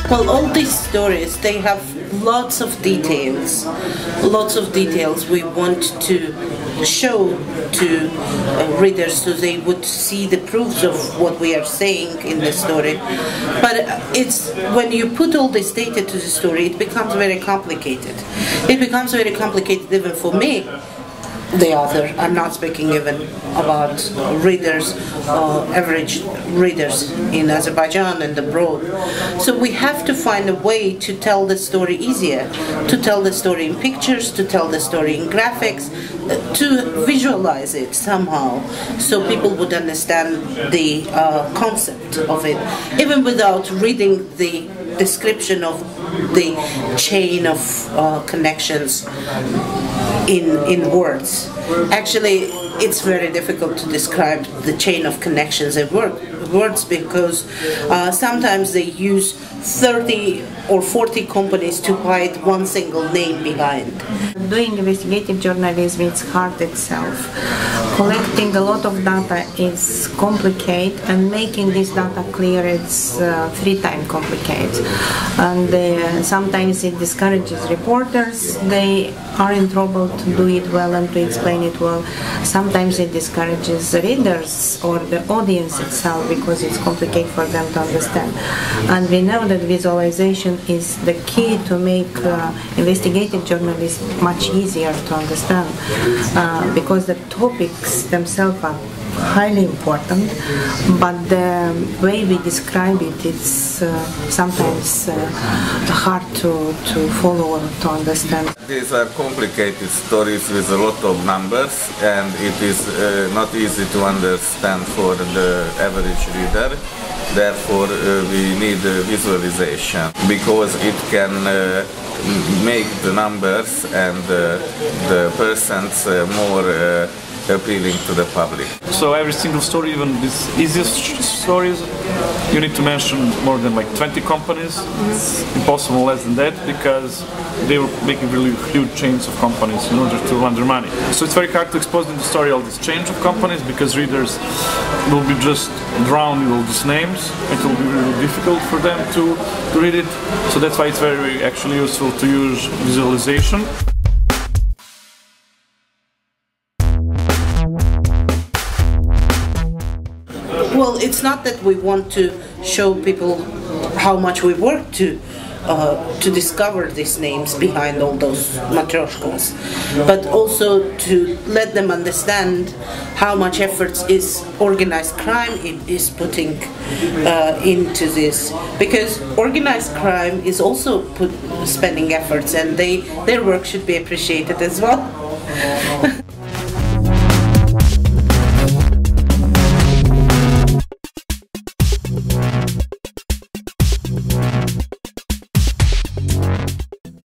Well, all these stories, they have lots of details we want to show to readers so they would see the proofs of what we are saying in the story. But it's when you put all this data to the story, it becomes very complicated. It becomes very complicated even for me, the author. I'm not speaking even about readers, average readers in Azerbaijan and abroad. So we have to find a way to tell the story easier, to tell the story in pictures, to tell the story in graphics, to visualize it somehow, so people would understand the concept of it, even without reading the description of the chain of connections in words. Actually, it's very difficult to describe the chain of connections in words because sometimes they use 30 or 40 companies to hide one single name behind. Doing investigative journalism, it's hard itself. Collecting a lot of data is complicated, and making this data clear, it's 3 times complicated. And sometimes it discourages reporters. They are in trouble to do it well and to explain it well. Sometimes it discourages the readers or the audience itself because it's complicated for them to understand. And we know that visualization is the key to make investigative journalism much easier to understand because the topics themselves are highly important, but the way we describe it, it's sometimes hard to follow or to understand. These are complicated stories with a lot of numbers, and it is not easy to understand for the average reader. Therefore, we need visualization because it can make the numbers and the persons more appealing to the public. So every single story, even these easiest stories, you need to mention more than like 20 companies. It's impossible less than that because they were making really huge chains of companies in order to run their money. So it's very hard to expose in the story all this change of companies because readers will be just drowned in all these names. It will be really difficult for them to read it. So that's why it's very actually useful to use visualization. Well, it's not that we want to show people how much we work to discover these names behind all those matryoshkas, but also to let them understand how much effort is organized crime is putting into this, because organized crime is also spending efforts, and their work should be appreciated as well.